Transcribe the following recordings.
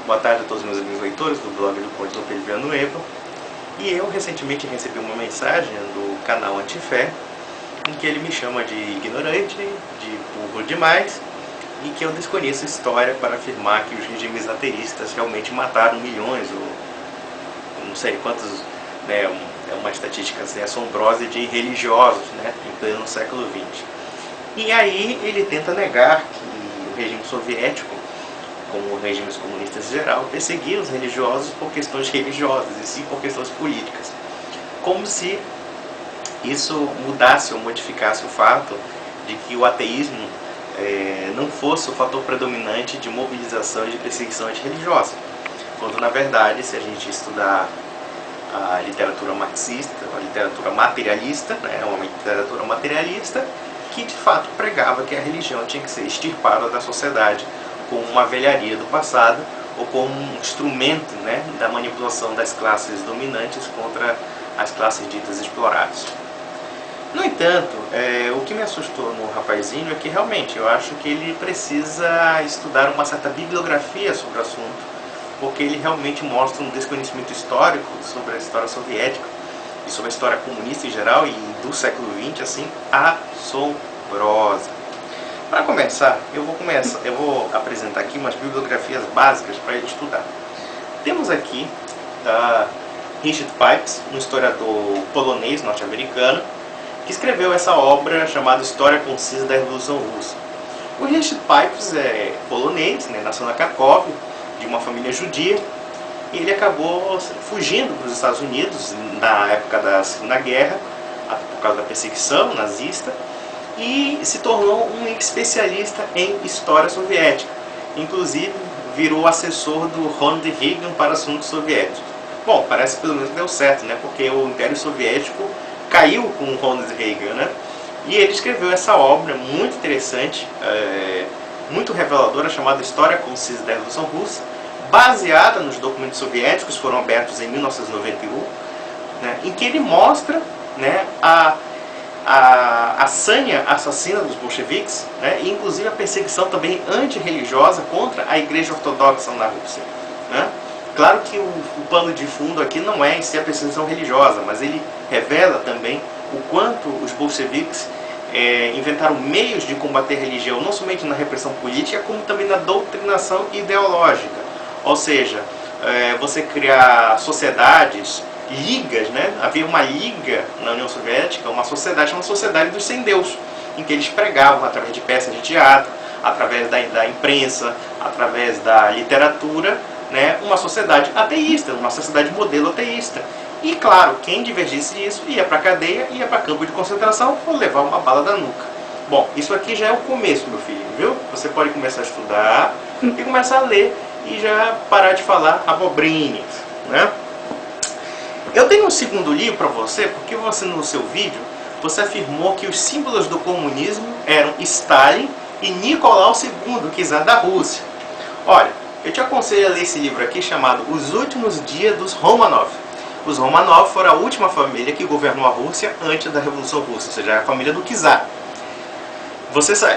Boa tarde a todos os meus amigos leitores do blog do Conde Dom Pedro Villanueva. E eu recentemente recebi uma mensagem do canal Antifé, em que ele me chama de ignorante, de burro demais, e que eu desconheço história para afirmar que os regimes ateístas realmente mataram milhões, ou não sei quantos, né, é uma estatística assim, assombrosa de religiosos, né, em pleno século XX. E aí ele tenta negar que o regime soviético, como regimes comunistas em geral, perseguiam os religiosos por questões religiosas e sim por questões políticas. Como se isso mudasse ou modificasse o fato de que o ateísmo não fosse o fator predominante de mobilização e de perseguição antirreligiosa. Quando, na verdade, se a gente estudar a literatura marxista, a literatura materialista, né, uma literatura materialista, que de fato pregava que a religião tinha que ser extirpada da sociedade como uma velharia do passado ou como um instrumento, né, da manipulação das classes dominantes contra as classes ditas exploradas. No entanto, o que me assustou no rapazinho é que realmente eu acho que ele precisa estudar uma certa bibliografia sobre o assunto, porque ele realmente mostra um desconhecimento histórico sobre a história soviética e sobre a história comunista em geral e do século XX, assim, assombrosa. Para começar, eu vou apresentar aqui umas bibliografias básicas para ele estudar. Temos aqui da Richard Pipes, um historiador polonês norte-americano, que escreveu essa obra chamada História Concisa da Revolução Russa. O Richard Pipes é polonês, né, nasceu na Kharkov, de uma família judia, e ele acabou fugindo para os Estados Unidos na época da Segunda Guerra, por causa da perseguição nazista, e se tornou um especialista em história soviética. Inclusive, virou assessor do Ronald Reagan para assuntos soviéticos. Bom, parece que pelo menos deu certo, né? Porque o Império Soviético caiu com o Ronald Reagan, né? E ele escreveu essa obra muito interessante, muito reveladora, chamada História Concisa da Revolução Russa, baseada nos documentos soviéticos, foram abertos em 1991, né? Em que ele mostra, né, a sanha assassina dos bolcheviques, né, e inclusive a perseguição também antirreligiosa contra a Igreja Ortodoxa na Rússia, né? Claro que o pano de fundo aqui não é em si a perseguição religiosa, mas ele revela também o quanto os bolcheviques inventaram meios de combater a religião, não somente na repressão política, como também na doutrinação ideológica. Ou seja, você criar sociedades, ligas, né? Havia uma liga na União Soviética, uma sociedade chamada Sociedade dos Sem Deus, em que eles pregavam através de peças de teatro, através da imprensa, através da literatura, né, uma sociedade ateísta, uma sociedade modelo ateísta. E claro, quem divergisse disso ia para a cadeia, ia para campo de concentração ou levar uma bala da nuca. Bom, isso aqui já é o começo, meu filho, viu? Você pode começar a estudar e começar a ler e já parar de falar abobrinhas, né? Eu tenho um segundo livro para você, porque você no seu vídeo, você afirmou que os símbolos do comunismo eram Stalin e Nicolau II, czar da Rússia. Olha, eu te aconselho a ler esse livro aqui chamado Os Últimos Dias dos Romanov. Os Romanov foram a última família que governou a Rússia antes da Revolução Russa, ou seja, a família do czar.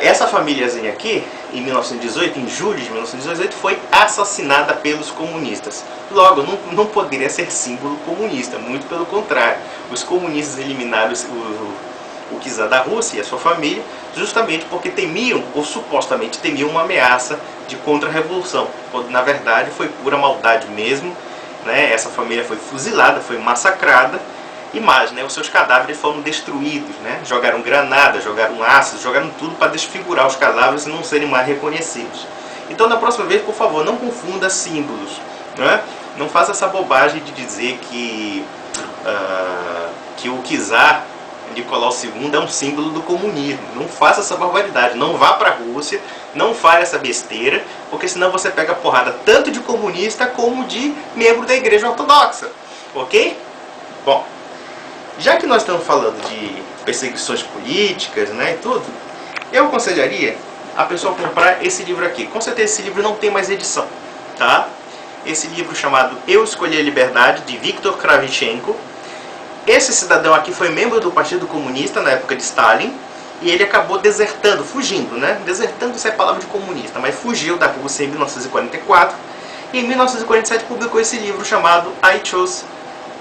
Essa famíliazinha aqui, em 1918, em julho de 1918, foi assassinada pelos comunistas. Logo, não poderia ser símbolo comunista, muito pelo contrário. Os comunistas eliminaram o czar da Rússia e a sua família, justamente porque temiam, ou supostamente temiam, uma ameaça de contra-revolução, quando na verdade foi pura maldade mesmo, né? Essa família foi fuzilada, foi massacrada, e mais, né, os seus cadáveres foram destruídos, né? Jogaram granadas, jogaram ácido, jogaram tudo para desfigurar os cadáveres e não serem mais reconhecidos. Então, da próxima vez, por favor, não confunda símbolos, né? Não faça essa bobagem de dizer que o czar Nicolau II é um símbolo do comunismo. Não faça essa barbaridade, não vá para a Rússia, não fale essa besteira, porque senão você pega porrada tanto de comunista como de membro da Igreja Ortodoxa, ok? Bom, já que nós estamos falando de perseguições políticas, né, e tudo, eu aconselharia a pessoa comprar esse livro aqui. Com certeza esse livro não tem mais edição, tá? Esse livro chamado Eu Escolhi a Liberdade, de Viktor Kravchenko. Esse cidadão aqui foi membro do Partido Comunista na época de Stalin, e ele acabou desertando, fugindo, né? Desertando, isso é palavra de comunista, mas fugiu da Rússia em 1944, E em 1947 publicou esse livro chamado I Chose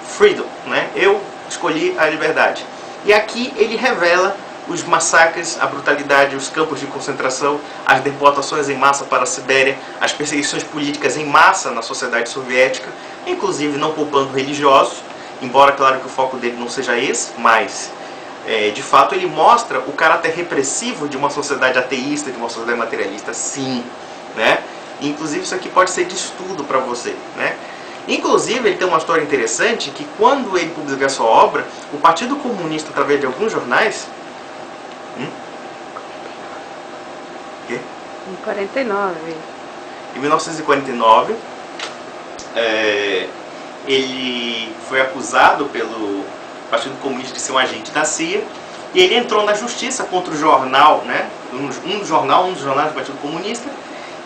Freedom, né? Eu escolhi a liberdade. E aqui ele revela os massacres, a brutalidade, os campos de concentração, as deportações em massa para a Sibéria, as perseguições políticas em massa na sociedade soviética, inclusive não poupando religiosos, embora claro que o foco dele não seja esse, mas de fato ele mostra o caráter repressivo de uma sociedade ateísta, de uma sociedade materialista, sim, né? Inclusive isso aqui pode ser de estudo para você, né? Inclusive ele tem uma história interessante que quando ele publica a sua obra, o Partido Comunista, através de alguns jornais, Em 49. Em 1949, ele foi acusado pelo Partido Comunista de ser um agente da CIA, e ele entrou na justiça contra o jornal, né, um dos jornais do Partido Comunista,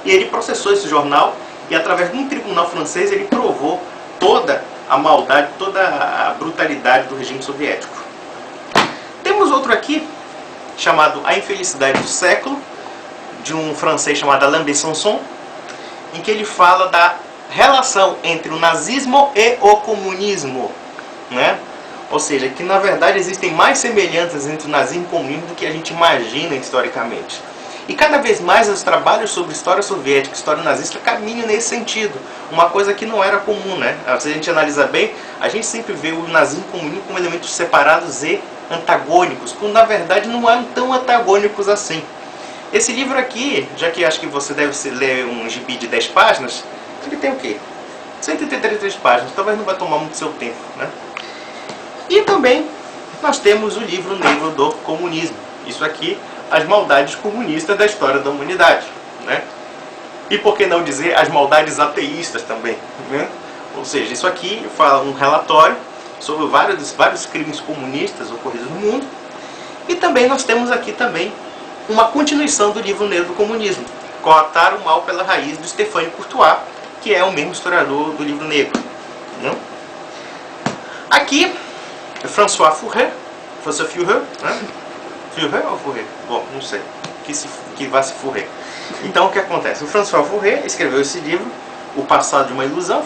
e ele processou esse jornal, e através de um tribunal francês ele provou toda a maldade, toda a brutalidade do regime soviético. Temos outro aqui, chamado A Infelicidade do Século, de um francês chamado Alain Besançon, em que ele fala da relação entre o nazismo e o comunismo, né? Ou seja, que na verdade existem mais semelhanças entre o nazismo e o comunismo do que a gente imagina historicamente. E cada vez mais os trabalhos sobre história soviética, história nazista caminham nesse sentido, uma coisa que não era comum, né? Se a gente analisa bem, a gente sempre vê o nazismo e o comunismo como elementos separados e antagônicos, quando na verdade não eram tão antagônicos assim. Esse livro aqui, já que acho que você deve ler um gibi de 10 páginas, ele tem o quê? 133 páginas, talvez não vai tomar muito seu tempo, né? E também nós temos o livro negro do comunismo. Isso aqui, as maldades comunistas da história da humanidade, né? E por que não dizer as maldades ateístas também, né? Ou seja, isso aqui fala um relatório sobre vários crimes comunistas ocorridos no mundo. E também nós temos aqui também uma continuação do livro negro do comunismo, Coatar o Mal pela Raiz, do Stéphane Courtois, que é o mesmo historiador do livro negro, né? Aqui, François Furet, né? Furet ou Furet? Bom, não sei, que vá se Furet. Então o que acontece? O François Furet escreveu esse livro, O Passado de uma Ilusão,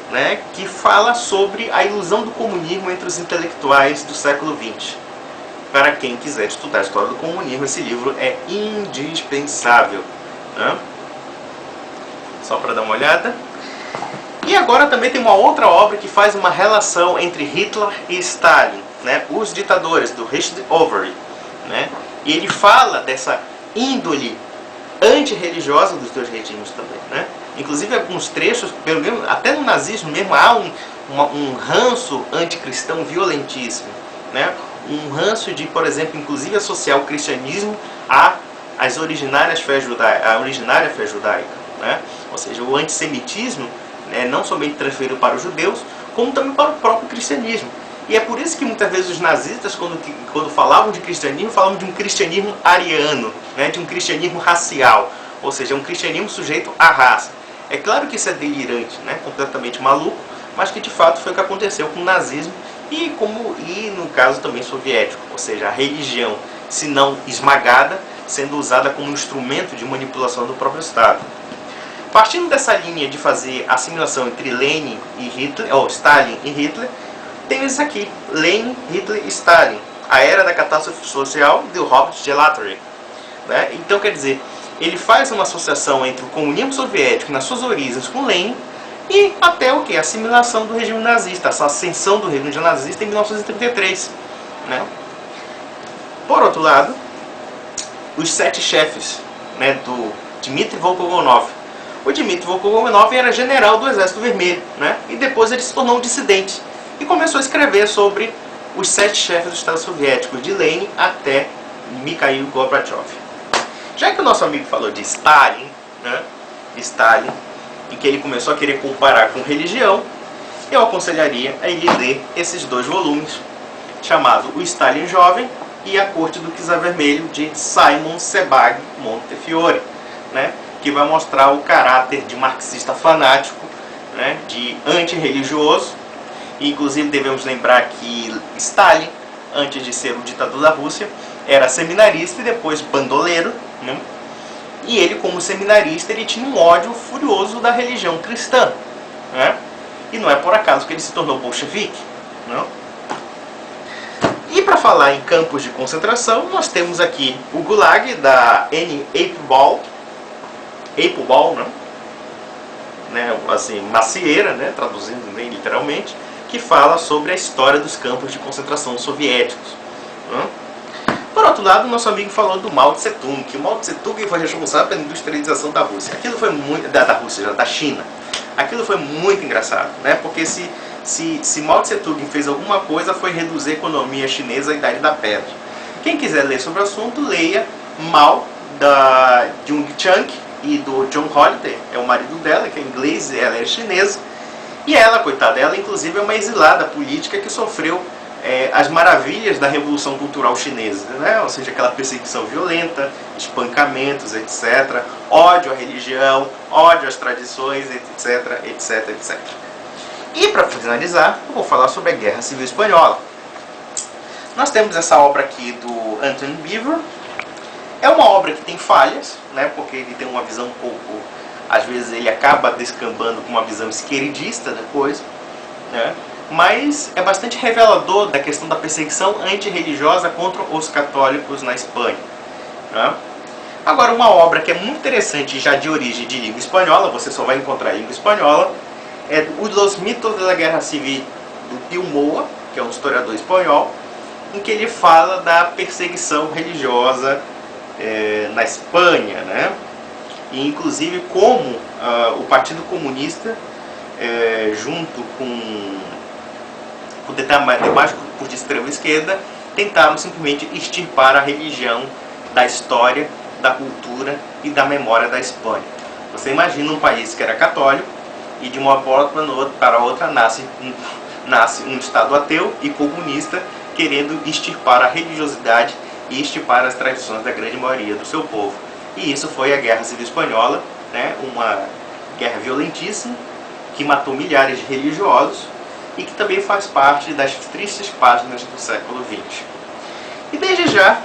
né, que fala sobre a ilusão do comunismo entre os intelectuais do século XX. Para quem quiser estudar a história do comunismo, esse livro é indispensável, né? Só para dar uma olhada. E agora também tem uma outra obra que faz uma relação entre Hitler e Stalin, né? Os Ditadores, do Richard Overy, né? E ele fala dessa índole antirreligiosa dos dois regimes também, né? Inclusive alguns trechos, pelo menos até no nazismo mesmo, há um ranço anticristão violentíssimo, né? Um ranço de, por exemplo, inclusive associar o cristianismo à originária fé judaica, né? Ou seja, o antissemitismo, né, não somente transferido para os judeus, como também para o próprio cristianismo. E é por isso que muitas vezes os nazistas, quando falavam de cristianismo, falavam de um cristianismo ariano, né, de um cristianismo racial, ou seja, um cristianismo sujeito à raça. É claro que isso é delirante, né, completamente maluco, mas que de fato foi o que aconteceu com o nazismo e no caso também soviético, ou seja, a religião, se não esmagada, sendo usada como instrumento de manipulação do próprio Estado. Partindo dessa linha de fazer assimilação entre Lenin e Hitler, ou Stalin e Hitler, tem isso aqui, Lenin, Hitler e Stalin, a era da catástrofe social, de Robert Gelattery, né? Então, quer dizer, ele faz uma associação entre o comunismo soviético nas suas origens com Lenin e até o que? A assimilação do regime nazista, essa ascensão do regime nazista em 1933, né? Por outro lado, os 7 chefes, né, do Dmitry Volkogonov. O Dmitry Volkogonov era general do Exército Vermelho, né? E depois ele se tornou um dissidente e começou a escrever sobre os 7 chefes do Estado Soviético, de Lenin até Mikhail Gorbachev. Já que o nosso amigo falou de Stalin, né? Stalin, e que ele começou a querer comparar com religião, eu aconselharia a ele ler esses 2 volumes, chamado O Stalin Jovem e A Corte do Czar Vermelho, de Simon Sebag Montefiore, né? Que vai mostrar o caráter de marxista fanático, né? De antirreligioso. E, inclusive devemos lembrar que Stalin, antes de ser o ditador da Rússia, era seminarista e depois bandoleiro, né? E ele, como seminarista, ele tinha um ódio furioso da religião cristã, né? E não é por acaso que ele se tornou bolchevique, não? E para falar em campos de concentração, nós temos aqui o Gulag da Annie Applebaum, né? Assim, macieira, né? Traduzindo bem literalmente, que fala sobre a história dos campos de concentração soviéticos, não? Por outro lado, nosso amigo falou do Mao Tse Tung, que o Mao Tse Tung foi responsável pela industrialização da Rússia. Aquilo foi muito da China. Aquilo foi muito engraçado, né? Porque se Mao Tse Tung fez alguma coisa, foi reduzir a economia chinesa à Idade da Pedra. Quem quiser ler sobre o assunto, leia Mao, da Jung Chang e do John Holiday, é o marido dela, que é inglês, ela é chinesa. E ela, coitada, ela inclusive é uma exilada política que sofreu as maravilhas da Revolução Cultural Chinesa, né? Ou seja, aquela perseguição violenta, espancamentos, etc., ódio à religião, ódio às tradições, etc, etc, etc. E para finalizar, eu vou falar sobre a Guerra Civil Espanhola. Nós temos essa obra aqui do Anthony Beevor. É uma obra que tem falhas, né? Porque ele tem uma visão um pouco... Às vezes ele acaba descambando com uma visão esquerdista depois, né? Mas é bastante revelador da questão da perseguição antirreligiosa contra os católicos na Espanha, né? Agora, uma obra que é muito interessante, já de origem de língua espanhola, você só vai encontrar em língua espanhola, é Los Mitos da Guerra Civil, do Pío Moa, que é um historiador espanhol, em que ele fala da perseguição religiosa na Espanha, né? E inclusive como o Partido Comunista, junto com demais grupos de extrema esquerda, tentaram simplesmente extirpar a religião da história, da cultura e da memória da Espanha. Você imagina um país que era católico e de uma hora para outra nasce um Estado ateu e comunista querendo extirpar a religiosidade e extirpar as tradições da grande maioria do seu povo. E isso foi a Guerra Civil Espanhola, né? Uma guerra violentíssima que matou milhares de religiosos e que também faz parte das tristes páginas do século XX. E desde já,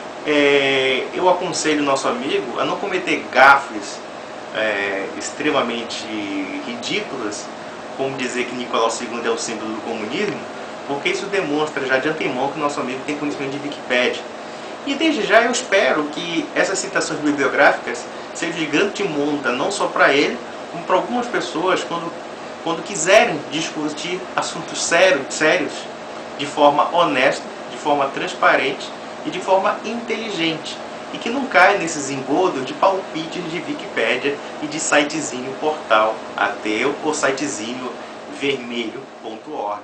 eu aconselho nosso amigo a não cometer gafes extremamente ridículas, como dizer que Nicolau II é o símbolo do comunismo, porque isso demonstra já de antemão que nosso amigo tem conhecimento de Wikipédia. E desde já eu espero que essas citações bibliográficas sejam de grande monta, não só para ele, como para algumas pessoas, quando quiserem discutir assuntos sérios, de forma honesta, de forma transparente e de forma inteligente. E que não caia nesses engodos de palpites de Wikipédia e de sitezinho portal ateu ou sitezinho vermelho.org.